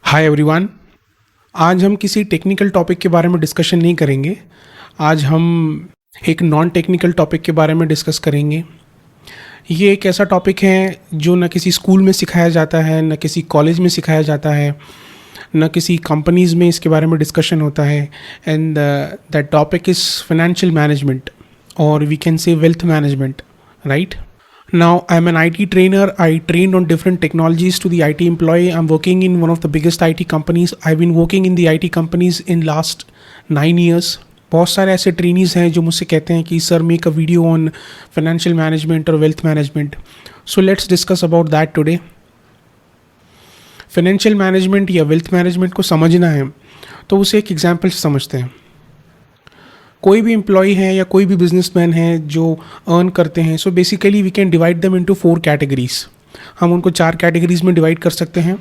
Hi everyone. आज हम किसी टेक्निकल टॉपिक के बारे में डिस्कशन नहीं करेंगे। आज हम एक नॉन टेक्निकल टॉपिक के बारे में डिस्कस करेंगे। ये एक ऐसा टॉपिक है जो न किसी स्कूल में सिखाया जाता है, न किसी कॉलेज में सिखाया जाता है, न किसी कंपनीज़ में इसके बारे में डिस्कशन होता है। And that topic is financial management, और we can say wealth management, right? Now, I'm an IT trainer. I trained on different technologies to the IT employee. I'm working in one of the biggest IT companies. I've been working in the IT companies in last 9 years. बहुत सारे ऐसे trainees हैं जो मुझसे कहते हैं कि sir make a video on financial management और wealth management. So let's discuss about that today. Financial management या वेल्थ मैनेजमेंट को समझना है तो उसे एक एग्जाम्पल से समझते हैं। कोई भी एम्प्लॉय है या कोई भी बिजनेसमैन है जो अर्न करते हैं, so basically we can divide them into 4 categories. हम उनको 4 कैटेगरीज में डिवाइड कर सकते हैं।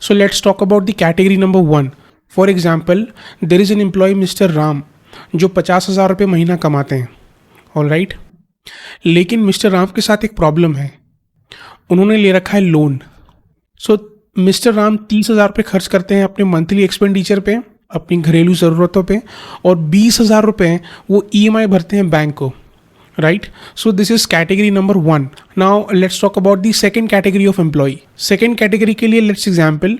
So let's talk about the category number 1। For example, there is an employ mister Ram जो 50,000 रुपये महीना कमाते हैं, ऑल राइट। लेकिन मिस्टर राम के साथ एक प्रॉब्लम है, उन्होंने ले रखा है लोन। सो मिस्टर राम 30,000 रुपये खर्च करते हैं अपने मंथली एक्सपेंडिचर पे, अपनी घरेलू ज़रूरतों पे, और 20,000 रुपये वो EMI भरते हैं बैंक को, right? So this is category number 1। Now let's talk about the second category of employ. Second category के लिए लेट्स एग्जाम्पल,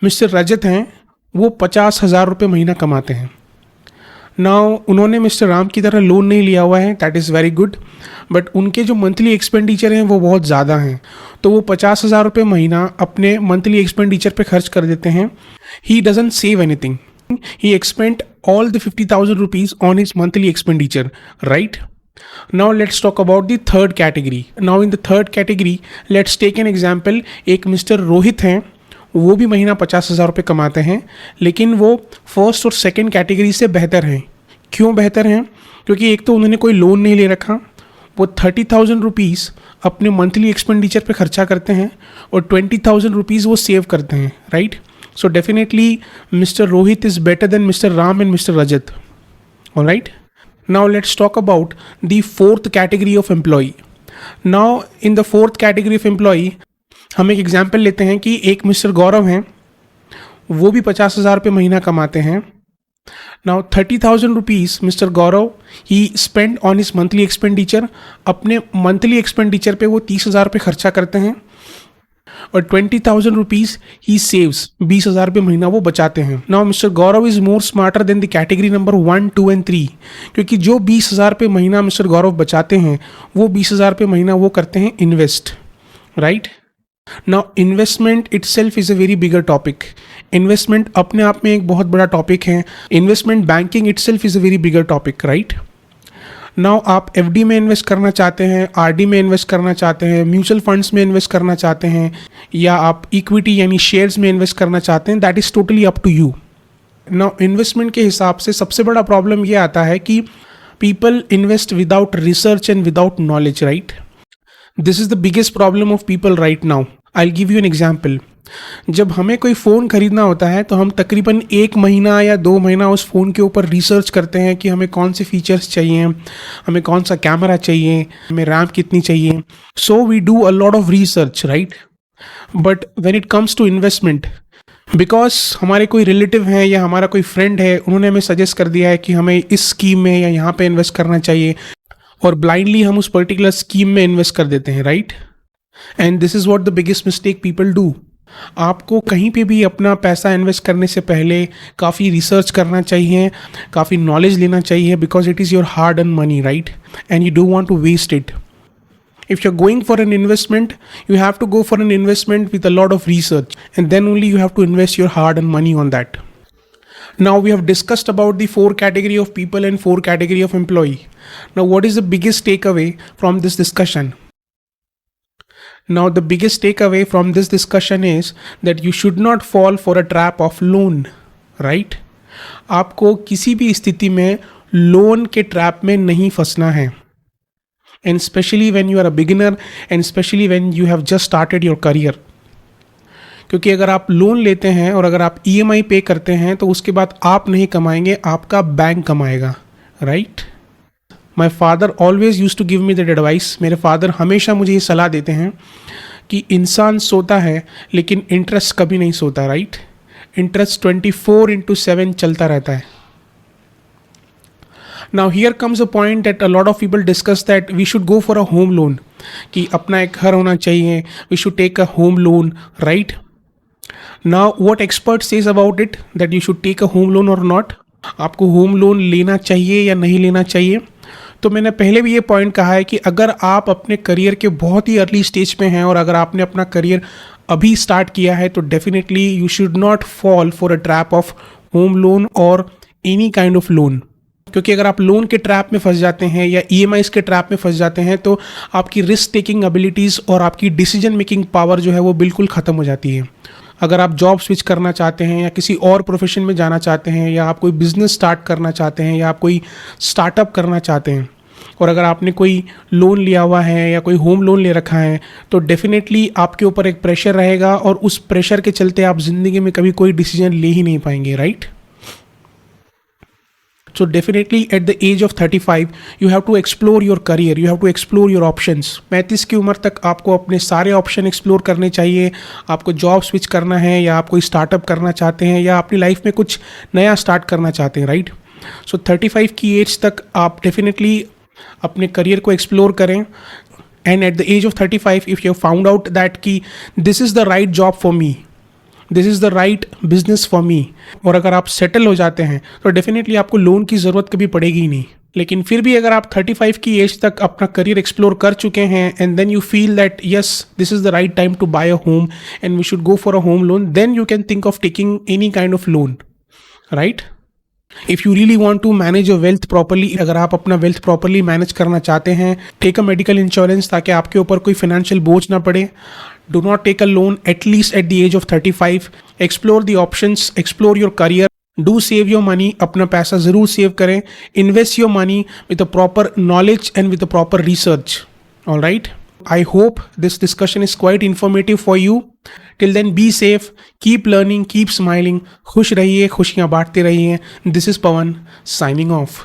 मिस्टर रजत हैं, वो 50,000 रुपये महीना कमाते हैं। नाउ उन्होंने मिस्टर राम की तरह लोन नहीं लिया हुआ है, that is very good, but उनके जो मंथली एक्सपेंडिचर हैं वो बहुत ज़्यादा हैं, तो वो 50,000 रुपये महीना अपने मंथली एक्सपेंडिचर पे खर्च कर देते हैं। He doesn't save anything, he spent all the 50,000 rupees on his monthly expenditure, right? Now let's talk about the third category. Now in the third category, let's take an example. एक mister Rohit हैं, वो भी महीना 50,000 रुपये कमाते हैं, लेकिन वो फर्स्ट और सेकंड कैटेगरी से बेहतर हैं। क्यों बेहतर हैं? क्योंकि एक तो उन्होंने कोई लोन नहीं ले रखा, वो 30,000 रुपीज़ अपने मंथली एक्सपेंडिचर पे खर्चा करते हैं और 20,000 रुपीज़ वो सेव करते हैं, right? So definitely Mr. Rohit is better than Mr. Ram and Mr. Rajat. All right. Now let's talk about the fourth category of employee. Now in the fourth category of employee, हम एक example लेते हैं कि एक mister गौरव हैं, वो भी 50,000 रुपये महीना कमाते हैं। Now 30,000 rupees mister Gaurav he spend on his monthly expenditure. अपने मंथली एक्सपेंडिचर पे वो 30,000 रुपये खर्चा करते हैं और 20,000 रुपीज़ ही सेव्स, 20,000 रुपये महीना वो बचाते हैं। Now mister Gaurav is more smarter than the category number 1, 2 and 3, क्योंकि जो 20,000 रुपये महीना मिस्टर गौरव बचाते हैं वो 20,000 रुपये महीना वो करते हैं invest, right? Now investment itself is a very bigger topic. Investment अपने आप में एक बहुत बड़ा टॉपिक है। Investment banking itself is a very bigger topic, right? Now आप FD में इन्वेस्ट करना चाहते हैं, RD में इन्वेस्ट करना चाहते हैं, म्यूचुअल फंड्स में इन्वेस्ट करना चाहते हैं, या आप इक्विटी यानी शेयर्स में इन्वेस्ट करना चाहते हैं, that is totally up to you. Now investment के हिसाब से सबसे बड़ा प्रॉब्लम ये आता है कि people invest without research and without knowledge, right? This is the biggest problem of people right now. I will give you an example. जब हमें कोई फ़ोन ख़रीदना होता है तो हम तकरीबन 1 महीना या 2 महीना उस फ़ोन के ऊपर रिसर्च करते हैं कि हमें कौन से फीचर्स चाहिए, हमें कौन सा कैमरा चाहिए, हमें रैम कितनी चाहिए। So we do a lot of research, right? But when it comes to investment, because हमारे कोई रिलेटिव हैं या हमारा कोई फ्रेंड है, उन्होंने हमें सजेस्ट कर दिया है कि हमें इस स्कीम में या यहाँ पर इन्वेस्ट करना चाहिए, और ब्लाइंडली हम उस पर्टिकुलर स्कीम में इन्वेस्ट कर देते हैं, right? And this is what the biggest mistake people do. आपको कहीं पे भी अपना पैसा इन्वेस्ट करने से पहले काफ़ी रिसर्च करना चाहिए, काफ़ी नॉलेज लेना चाहिए, because it is your hard earn money, right? And you don't want to waste it. If you are going for an investment, you have to go for an investment with a lot of research, and then only you have to invest your hard earn money on that. Now we have discussed about the 4 category of people and 4 category of employee. Now what is the biggest takeaway from this discussion? Now the biggest takeaway from this discussion is that you should not fall for a trap of loan, right? आपको किसी भी स्थिति में loan के trap में नहीं फंसना है, and especially when you are a beginner and especially when you have just started your career. क्योंकि अगर आप लोन लेते हैं और अगर आप EMI पे करते हैं तो उसके बाद आप नहीं कमाएंगे, आपका बैंक कमाएगा, right? My father always use to give me that advice. मेरे फादर हमेशा मुझे ये सलाह देते हैं कि इंसान सोता है लेकिन इंटरेस्ट कभी नहीं सोता, राइट? इंटरेस्ट 24/7 चलता रहता है. Now here comes a point that a lot of people discuss that we should go for a home loan, कि अपना एक घर होना चाहिए, we should take a home loan, right? Now what expert says about it, that you should take a home loan or not. आपको home loan लेना चाहिए या नहीं लेना चाहिए? तो मैंने पहले भी ये पॉइंट कहा है कि अगर आप अपने करियर के बहुत ही अर्ली स्टेज पे हैं और अगर आपने अपना करियर अभी स्टार्ट किया है तो definitely you should not fall for a trap of home loan और एनी काइंड ऑफ लोन. क्योंकि अगर आप लोन के ट्रैप में फंस जाते हैं या ईएमआईज के ट्रैप में फंस जाते हैं तो आपकी रिस्क टेकिंग एबिलिटीज़ और आपकी डिसीजन मेकिंग पावर जो है वो बिल्कुल ख़त्म हो जाती है. अगर आप जॉब स्विच करना चाहते हैं या किसी और प्रोफेशन में जाना चाहते हैं या आप कोई बिजनेस स्टार्ट करना चाहते हैं या आप कोई स्टार्टअप करना चाहते हैं और अगर आपने कोई लोन लिया हुआ है या कोई होम लोन ले रखा है तो डेफिनेटली आपके ऊपर एक प्रेशर रहेगा और उस प्रेशर के चलते आप ज़िंदगी में कभी कोई डिसीजन ले ही नहीं पाएंगे, right? So definitely at the age of 35 you have to explore your career, you have to explore your options. 35 की उम्र तक आपको अपने सारे ऑप्शन एक्सप्लोर करने चाहिए. आपको जॉब स्विच करना है या आप कोई स्टार्टअप करना चाहते हैं या अपनी लाइफ में कुछ नया स्टार्ट करना चाहते हैं, राइट? सो 35 की एज तक आप डेफिनेटली अपने करियर को एक्सप्लोर करें. And at the age of 35 if you found out that कि this is the right job for me, this is the right business for me, और अगर आप सेटल हो जाते हैं तो डेफिनेटली आपको लोन की ज़रूरत कभी पड़ेगी ही नहीं. लेकिन फिर भी अगर आप 35 की एज तक अपना करियर एक्सप्लोर कर चुके हैं and then you feel that yes this is the right time to buy a home and we should go for a home loan, then you can think of taking any kind of loan, right? If you really want to manage your wealth properly, अगर आप अपना wealth properly manage करना चाहते हैं, take a medical insurance ताकि आपके ऊपर कोई फाइनेंशियल बोझ ना पड़े. Do not take a loan at least at the age of 35. Explore the options, explore your career. Do save your money. अपना पैसा ज़रूर सेव करें. Invest your money with a proper knowledge and with a proper research. All right. I hope this discussion is quite informative for you. Till then, be safe. Keep learning. Keep smiling. खुश रहिए, खुशियाँ बांटते रहिए. This is Pawan signing off.